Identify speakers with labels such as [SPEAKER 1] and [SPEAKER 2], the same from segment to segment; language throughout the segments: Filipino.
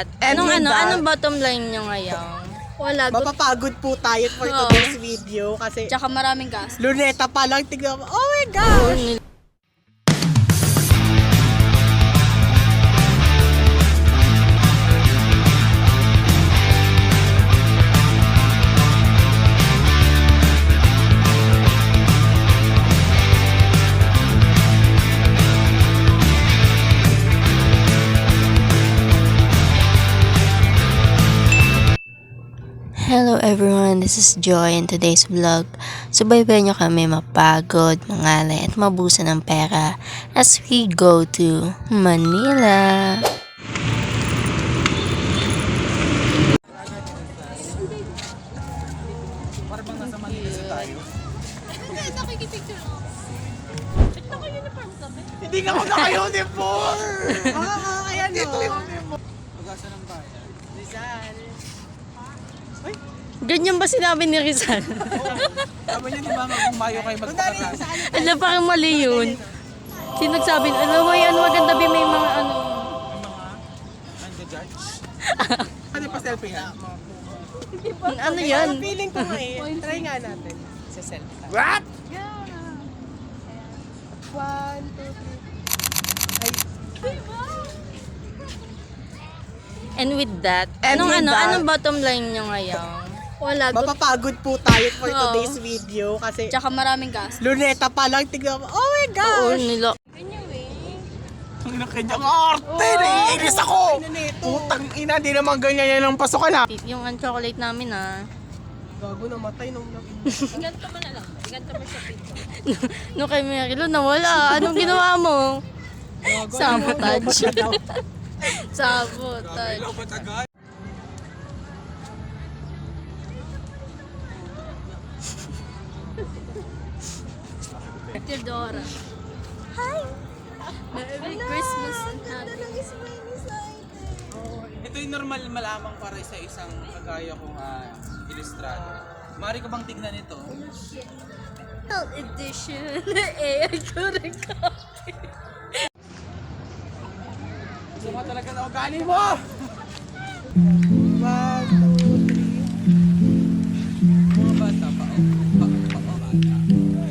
[SPEAKER 1] Anong bottom line nyo ngayon?
[SPEAKER 2] Wala.
[SPEAKER 3] Mapapagod po tayo for today's video kasi
[SPEAKER 2] Tsaka maraming gas.
[SPEAKER 3] luneta pa lang, tignan mo. Oh my gosh!
[SPEAKER 1] Hello everyone, this is Joy in today's vlog. Subaybayan nyo kami mapagod, mangalay at mabusan ng pera as we go to Manila.
[SPEAKER 3] Hindi nga magkaka-uniform! Ayan o. Rizal.
[SPEAKER 1] Ganyan ba sinabi ni Rizal?
[SPEAKER 4] Tama niyo, di ba? Kung mayo kayo magpakaras.
[SPEAKER 1] Alam, parang mali yun. Sino nagsabi, alam mo yan, maganda ba may mga ano.
[SPEAKER 4] I'm the judge. Ano pa selfie nga?
[SPEAKER 1] Ano yan?
[SPEAKER 3] Feeling ko nga eh. Try nga natin. Sa selfie.
[SPEAKER 4] What?
[SPEAKER 3] Yeah. 1, 2, 3.
[SPEAKER 1] And with that, anong bottom line nyo ngayon?
[SPEAKER 2] Wala.
[SPEAKER 3] Mapapagod po tayo for today's video kasi
[SPEAKER 2] Tsaka maraming gas.
[SPEAKER 3] luneta pa lang, tignan mo. Oh my
[SPEAKER 1] Oo,
[SPEAKER 3] gosh!
[SPEAKER 1] nilo.
[SPEAKER 4] Ang kanyang arte! Naiinis ako! Putang ina, di naman ganyan yan ang pasokan ha!
[SPEAKER 1] Yung chocolate namin
[SPEAKER 3] Gago, namatay nung
[SPEAKER 2] Ganto mo na lang. Ganto mo sa pizza.
[SPEAKER 1] No kay Mary Lou, nawala. Anong ginawa mo? Sabotage. Sabotage.
[SPEAKER 2] Theodora. Hi! Merry Christmas and happy.
[SPEAKER 4] Ito yung normal malamang para sa isang kagaya kong ilustrado. Mari ko bang tignan ito?
[SPEAKER 2] Health edition. Eh, I couldn't copy.
[SPEAKER 4] Suma talaga na ugali mo!
[SPEAKER 3] 1, 2, 3.
[SPEAKER 4] Mga bata pa. Bata.
[SPEAKER 2] Ano ba?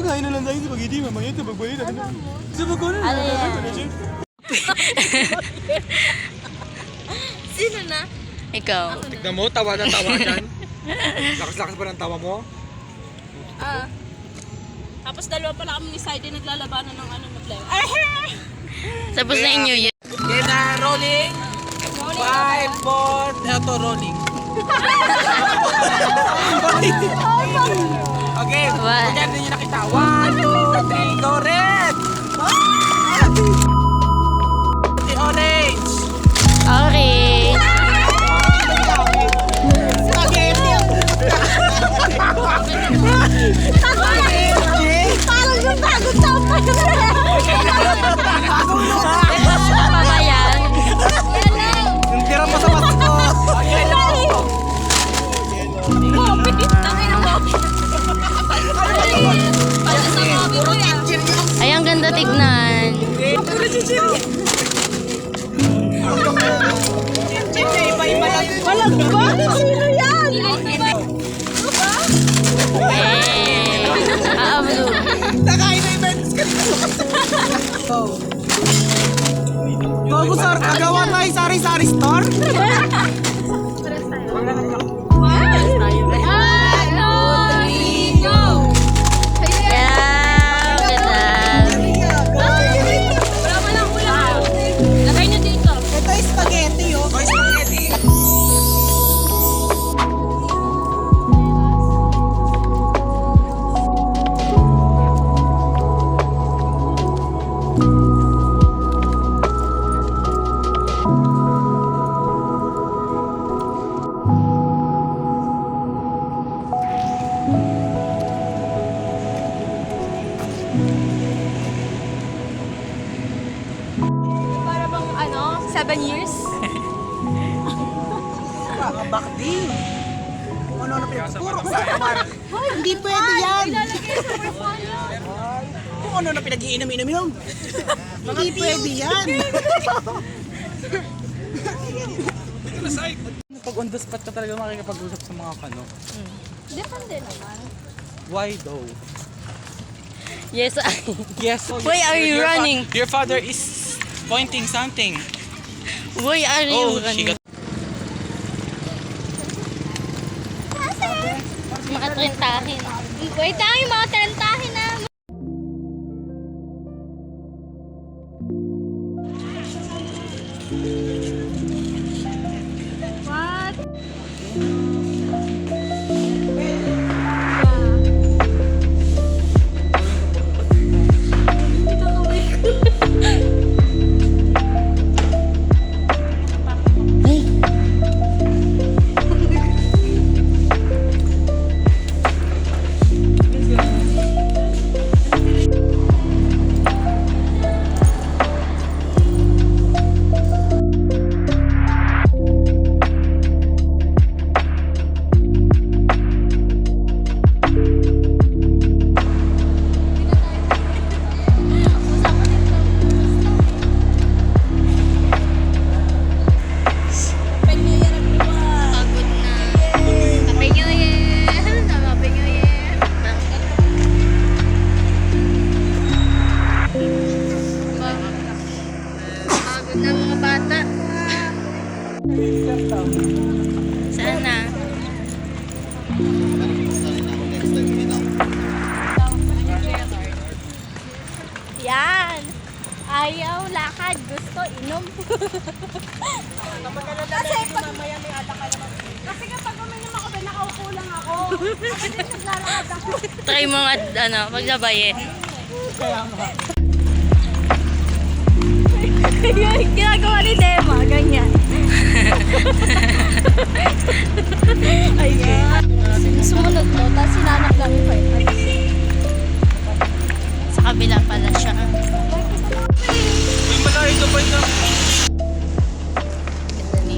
[SPEAKER 4] Kain na lang tayo sa pag-ibig. Mamaya ito magbayad natin. Sa pag-ibig na
[SPEAKER 1] Ano yan?
[SPEAKER 2] Sino na?
[SPEAKER 1] Ikaw.
[SPEAKER 4] Tignan mo, tawa na tawa dyan. Lakas-lakas pa ng tawa mo.
[SPEAKER 2] Tapos dalawa pala kami ni Saidi naglalabanan ng ano na play.
[SPEAKER 1] Tapos na inyo yun.
[SPEAKER 4] Okay na, rolling. 5, 4, ito rolling. Okay,
[SPEAKER 1] What?
[SPEAKER 4] kaya din yung nakita. 1, 2, 3, go red! The orange!
[SPEAKER 1] Okay.
[SPEAKER 2] Parang yung bagong taon pa yun.
[SPEAKER 1] Pa ba yan?
[SPEAKER 4] Yung tira mo sa basko!
[SPEAKER 1] Ay, ang ganda tignan.
[SPEAKER 2] Walang ba? Sino yan?
[SPEAKER 1] Eh. Blue.
[SPEAKER 4] Nakain na events ka Bago sir, kagawa tayo sari-sari store?
[SPEAKER 1] Yeah, ganda.
[SPEAKER 2] Lagay nyo dito.
[SPEAKER 3] Ito ay spaghetti oh.
[SPEAKER 4] Boy, spaghetti!
[SPEAKER 2] 7 years?
[SPEAKER 3] Back din. Kung ano pinagtuturo ko sa kamar. Hindi pwede yan. Kung ano na pinag-iinam-inam. Hindi pwede yan.
[SPEAKER 4] Pag on the spot ka talaga makikipag-usap sa mga kano.
[SPEAKER 2] Depende naman.
[SPEAKER 4] Why though?
[SPEAKER 2] Yes,
[SPEAKER 4] Yes.
[SPEAKER 2] Why are you running?
[SPEAKER 4] Your father is pointing something.
[SPEAKER 2] Why are you
[SPEAKER 4] She got
[SPEAKER 2] Mga trentahin. Wait lang, yung mga trentahin na. What? Pagod na. Happy New Year! Happy New Year! Pagod na mga bata. Sana. Yan. Ayaw, lakad, gusto, inom. Kasi pag mamaya may alak ka naman. Kasi kapag uminom ako, nakaupo lang ako. Kasi naglalakad ako. Try mo nga, paglabayin. Yung ginagawa ni Dema, ganyan. Ay, sumunod mo, tapos sinanap lang yung 5 minutes.
[SPEAKER 1] Sa kabila pala siya.
[SPEAKER 4] Uy, malayo ka pa ito.
[SPEAKER 1] Ganda ni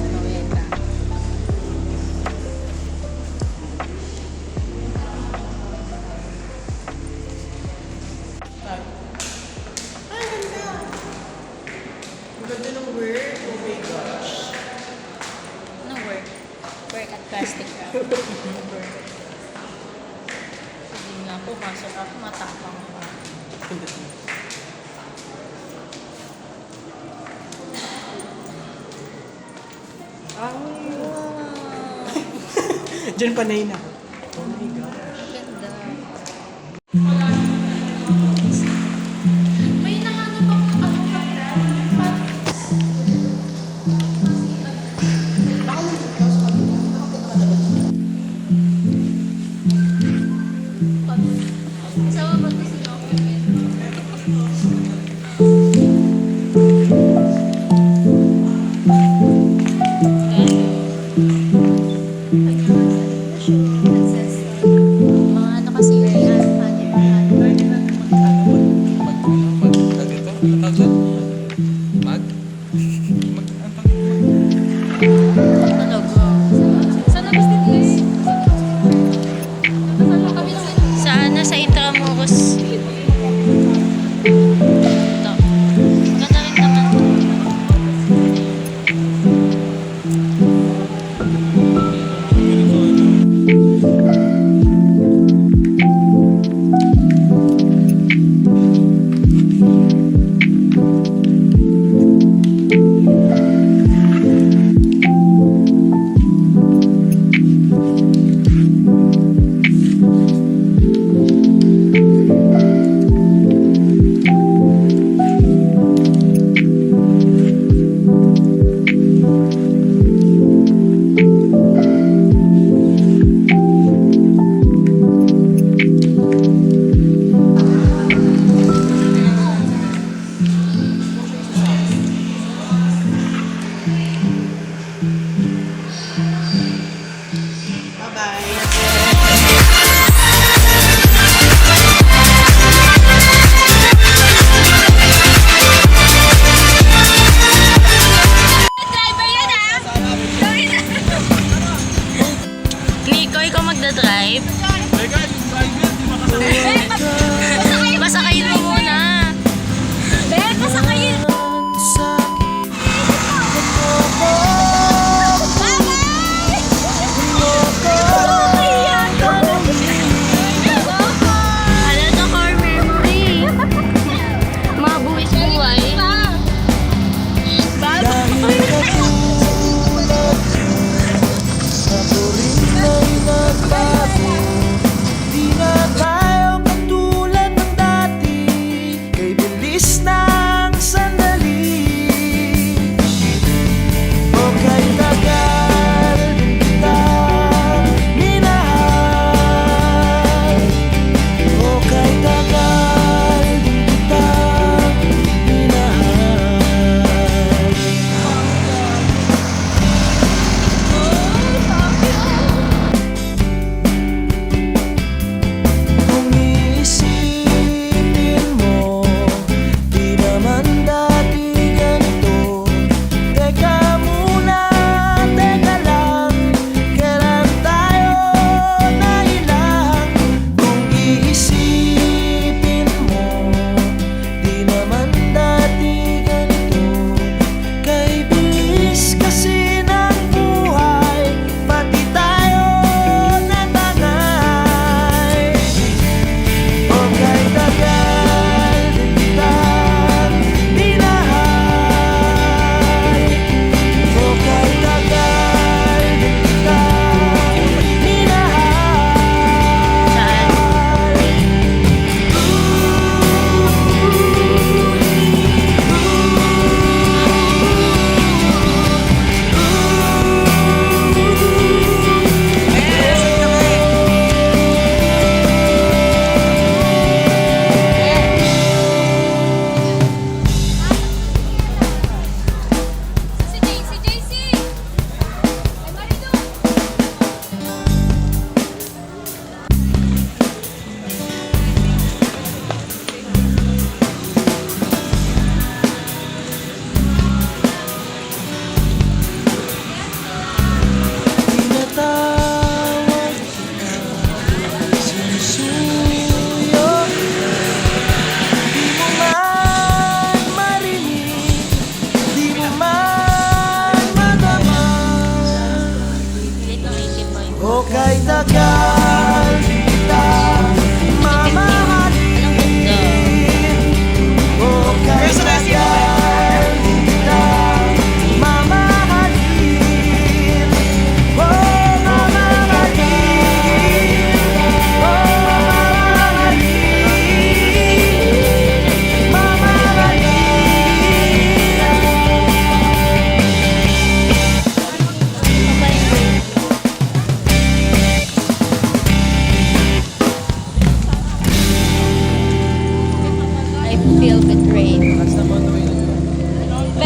[SPEAKER 1] Noela.
[SPEAKER 3] Ganda ng work. Oh my gosh.
[SPEAKER 1] Ano work? Work at plastic craft. Hindi nga po, pasok ako, matapang pa.
[SPEAKER 3] Diyan panay na. Oh my gosh.
[SPEAKER 1] Ganda. May nahanap ako Sama ba ito si mga ano kasi yan, Sa labas din guys. Sana sa Intramuros. Ito. Maganda rin naman.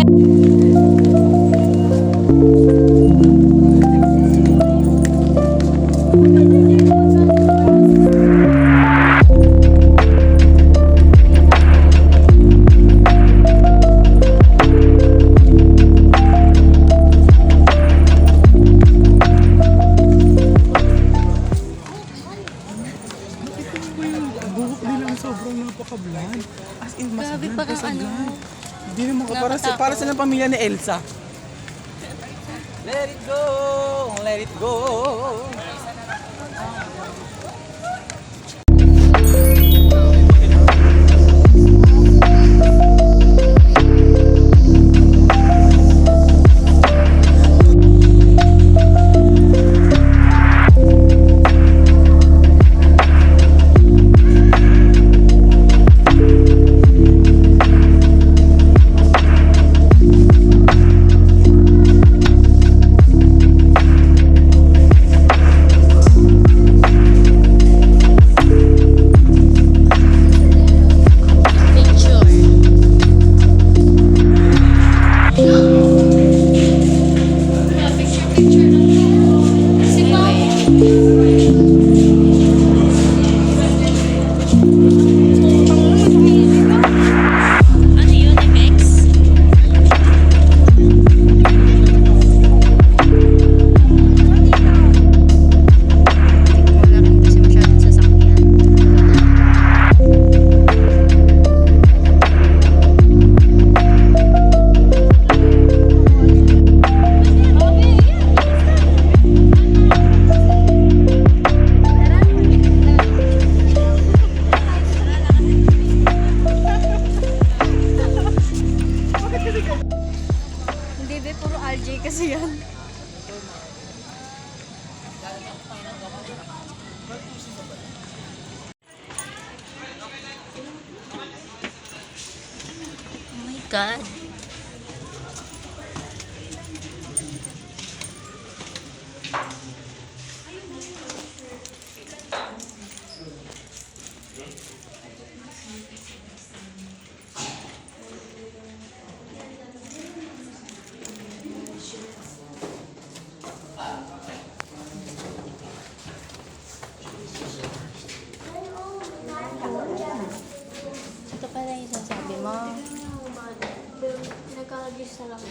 [SPEAKER 4] Buhok nilang sobrang napaka-bland. As in, mas
[SPEAKER 2] Grabe,
[SPEAKER 4] bland
[SPEAKER 2] parang
[SPEAKER 4] kaysa
[SPEAKER 2] ano.
[SPEAKER 4] bland. Hindi naman
[SPEAKER 2] Nakatakot.
[SPEAKER 4] para sa pamilya ni Elsa. Let it go, let it go.
[SPEAKER 2] Ano yun, effects?
[SPEAKER 1] Wala rin kasi masyadong sasakyan.
[SPEAKER 2] Hindi, be, puro RJ kasi yan.
[SPEAKER 1] Oh my God. Ito pala yung sasabi mo.
[SPEAKER 2] Nagkakagis na lang.